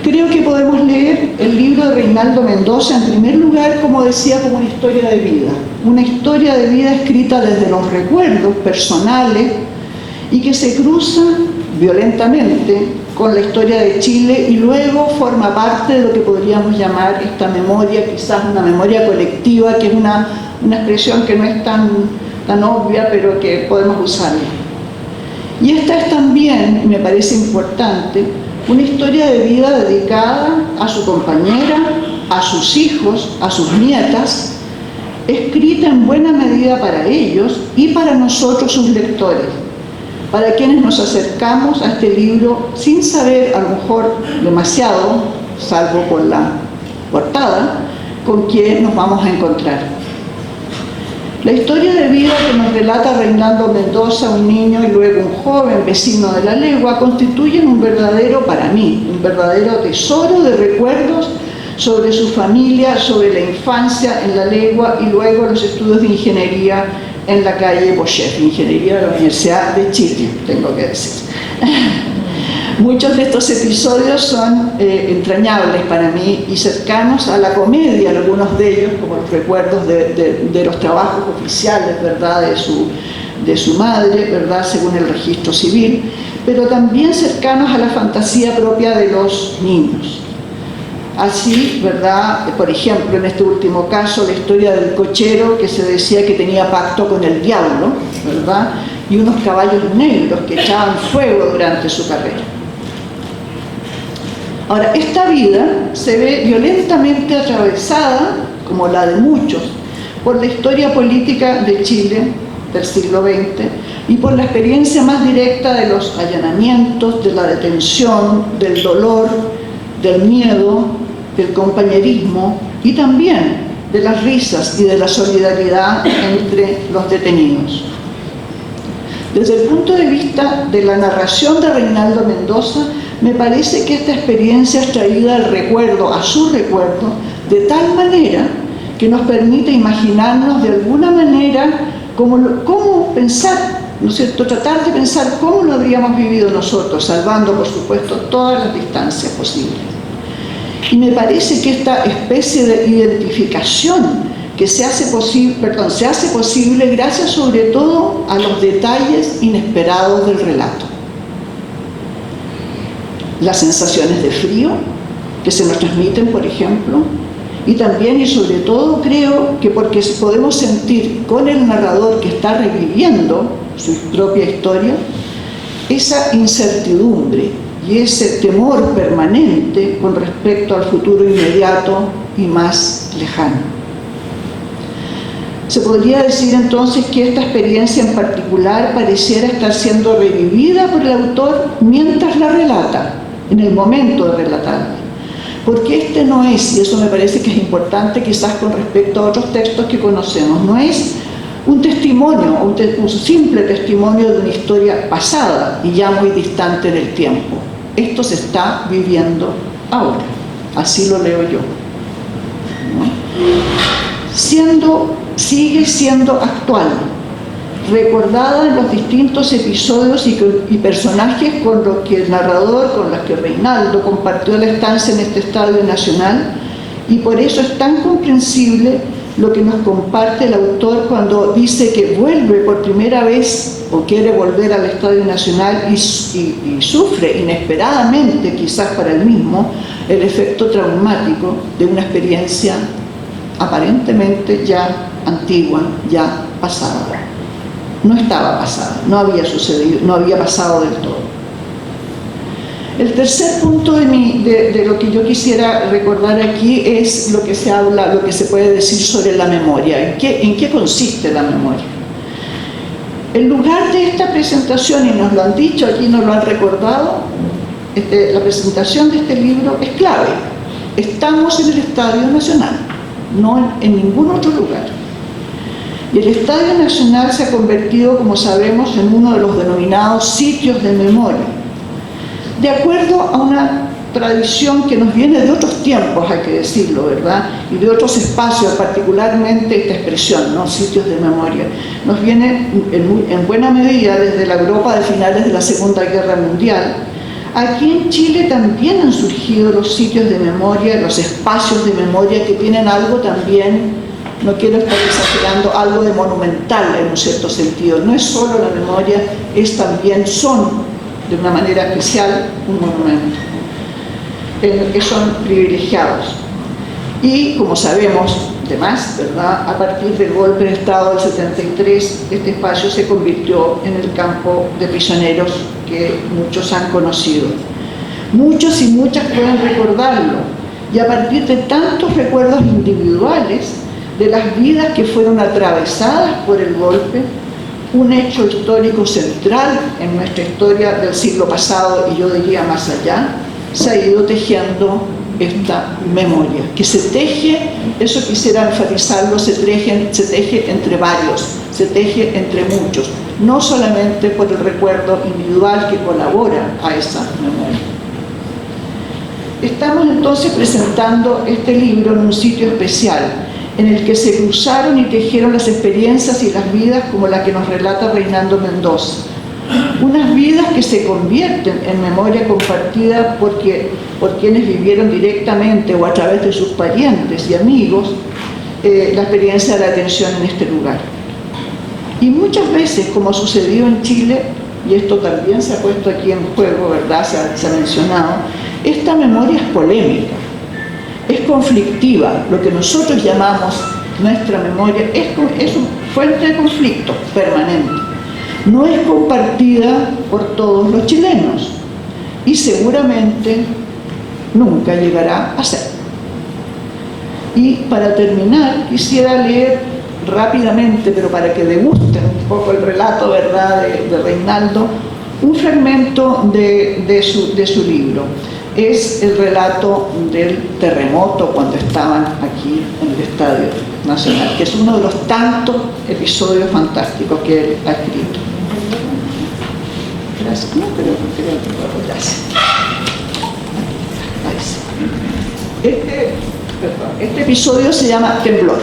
Creo que podemos leer el libro de Reinaldo Mendoza, en primer lugar, como decía, como una historia de vida escrita desde los recuerdos personales y que se cruza violentamente con la historia de Chile y luego forma parte de lo que podríamos llamar esta memoria, quizás una memoria colectiva, que es una expresión que no es tan obvia, pero que podemos usarla. Y esta es también, me parece importante, una historia de vida dedicada a su compañera, a sus hijos, a sus nietas, escrita en buena medida para ellos y para nosotros, sus lectores, para quienes nos acercamos a este libro sin saber, a lo mejor demasiado, salvo por la portada, con quién nos vamos a encontrar. La historia de vida que nos relata Reinaldo Mendoza, un niño y luego un joven vecino de la legua, constituyen un verdadero, para mí, un verdadero tesoro de recuerdos sobre su familia, sobre la infancia en la legua y luego los estudios de ingeniería en la calle Bochef, ingeniería de la Universidad de Chile, tengo que decir. Muchos de estos episodios son entrañables para mí y cercanos a la comedia, algunos de ellos, como los recuerdos de los trabajos oficiales, ¿verdad?, de su madre, ¿verdad?, según el registro civil, pero también cercanos a la fantasía propia de los niños. Así, ¿verdad?, por ejemplo, en este último caso, la historia del cochero que se decía que tenía pacto con el diablo, ¿verdad?, y unos caballos negros que echaban fuego durante su carrera. Ahora, esta vida se ve violentamente atravesada, como la de muchos, por la historia política de Chile del siglo XX y por la experiencia más directa de los allanamientos, de la detención, del dolor, del miedo, del compañerismo y también de las risas y de la solidaridad entre los detenidos. Desde el punto de vista de la narración de Reinaldo Mendoza, me parece que esta experiencia es traída al recuerdo, a su recuerdo, de tal manera que nos permite imaginarnos de alguna manera cómo pensar, ¿no es cierto?, tratar de pensar cómo lo habríamos vivido nosotros, salvando, por supuesto, todas las distancias posibles. Y me parece que esta especie de identificación que se hace posible gracias sobre todo a los detalles inesperados del relato. Las sensaciones de frío que se nos transmiten, por ejemplo, y también y sobre todo creo que porque podemos sentir con el narrador que está reviviendo su propia historia, esa incertidumbre y ese temor permanente con respecto al futuro inmediato y más lejano. Se podría decir entonces que esta experiencia en particular pareciera estar siendo revivida por el autor mientras la relata, en el momento de relatarla. Porque este no es, y eso me parece que es importante quizás con respecto a otros textos que conocemos, no es un testimonio, un simple testimonio de una historia pasada y ya muy distante en el tiempo. Esto se está viviendo ahora, así lo leo yo, ¿no? Sigue siendo actual, recordada en los distintos episodios y personajes con los que el narrador, con los que Reinaldo compartió la estancia en este Estadio Nacional, y por eso es tan comprensible lo que nos comparte el autor cuando dice que vuelve por primera vez o quiere volver al Estadio Nacional y sufre inesperadamente, quizás para él mismo, el efecto traumático de una experiencia aparentemente ya antigua, ya pasada. No estaba pasada, no había sucedido, no había pasado del todo. El tercer punto de lo que yo quisiera recordar aquí es lo que se puede decir sobre la memoria. ¿En qué consiste la memoria? El lugar de esta presentación, y nos lo han dicho aquí, nos lo han recordado, la presentación de este libro es clave. Estamos en el Estadio Nacional, no en ningún otro lugar. Y el Estadio Nacional se ha convertido, como sabemos, en uno de los denominados sitios de memoria, de acuerdo a una tradición que nos viene de otros tiempos, hay que decirlo, ¿verdad? Y de otros espacios, particularmente esta expresión, ¿no? Sitios de memoria. Nos viene en buena medida desde la Europa de finales de la Segunda Guerra Mundial. Aquí en Chile también han surgido los sitios de memoria, los espacios de memoria que tienen algo también, no quiero estar exagerando, algo de monumental en un cierto sentido. No es solo la memoria, es también, son de una manera especial un monumento, que son privilegiados. Y como sabemos, además, ¿verdad?, a partir del golpe de Estado del 73, este espacio se convirtió en el campo de prisioneros que muchos han conocido. Muchos y muchas pueden recordarlo, y a partir de tantos recuerdos individuales de las vidas que fueron atravesadas por el golpe, un hecho histórico central en nuestra historia del siglo pasado, y yo diría más allá, se ha ido tejiendo esta memoria, que se teje, eso quisiera enfatizarlo, se teje entre varios, se teje entre muchos, no solamente por el recuerdo individual que colabora a esa memoria. Estamos entonces presentando este libro en un sitio especial, en el que se cruzaron y tejieron las experiencias y las vidas como la que nos relata Reinaldo Mendoza. Unas vidas que se convierten en memoria compartida por quienes vivieron directamente o a través de sus parientes y amigos la experiencia de la detención en este lugar. Y muchas veces, como ha sucedido en Chile, y esto también se ha puesto aquí en juego, ¿verdad?, se ha mencionado, esta memoria es polémica, es conflictiva. Lo que nosotros llamamos nuestra memoria es una fuente de conflicto permanente. No es compartida por todos los chilenos y seguramente nunca llegará a ser. Y para terminar, quisiera leer rápidamente, pero para que degusten un poco el relato, ¿verdad?, de Reinaldo, un fragmento de su libro. Es el relato del terremoto cuando estaban aquí en el Estadio Nacional, que es uno de los tantos episodios fantásticos que él ha escrito. Gracias. No, creo que gracias. Este episodio se llama Temblor.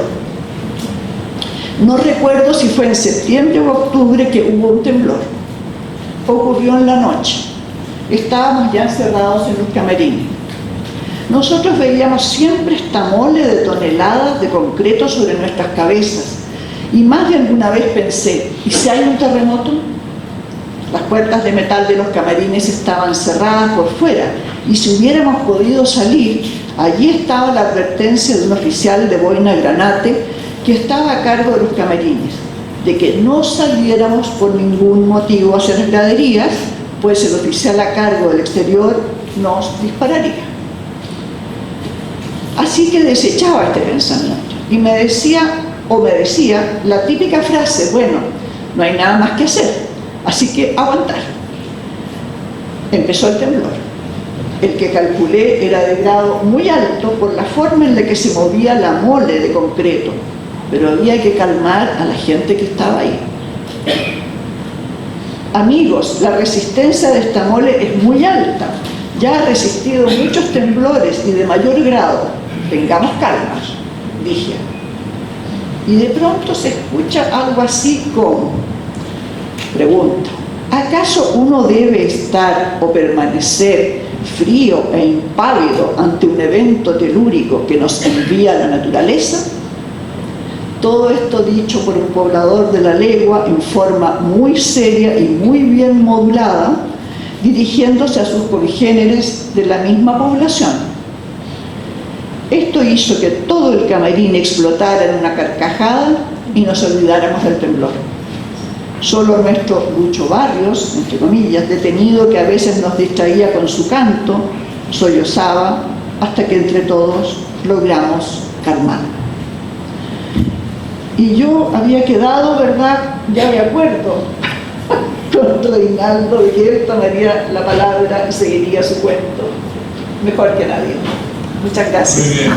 No recuerdo si fue en septiembre o octubre que hubo un temblor. Ocurrió en la noche. Estábamos ya encerrados en los camarines. Nosotros veíamos siempre esta mole de toneladas de concreto sobre nuestras cabezas. Y más de alguna vez pensé, ¿y si hay un terremoto? Las puertas de metal de los camarines estaban cerradas por fuera, y si hubiéramos podido salir, allí estaba la advertencia de un oficial de boina granate que estaba a cargo de los camarines, de que no saliéramos por ningún motivo a hacer graderías, pues el oficial a cargo del exterior nos dispararía. Así que desechaba este pensamiento y me decía la típica frase: bueno, no hay nada más que hacer, así que aguantar. Empezó el temblor. El que calculé era de grado muy alto por la forma en la que se movía la mole de concreto, pero había que calmar a la gente que estaba ahí. Amigos, la resistencia de esta mole es muy alta, ya ha resistido muchos temblores y de mayor grado. Tengamos calma, dije. Y de pronto se escucha algo así como, pregunta, ¿acaso uno debe estar o permanecer frío e impávido ante un evento telúrico que nos envía la naturaleza? Todo esto dicho por un poblador de la legua en forma muy seria y muy bien modulada, dirigiéndose a sus congéneres de la misma población. Esto hizo que todo el camarín explotara en una carcajada y nos olvidáramos del temblor. Solo nuestro Lucho Barrios, entre comillas, detenido, que a veces nos distraía con su canto, sollozaba hasta que entre todos logramos calmar. Y yo había quedado, ¿verdad?, ya de acuerdo con Reinaldo de que él tomaría la palabra y seguiría su cuento mejor que nadie. Muchas gracias. Muy bien.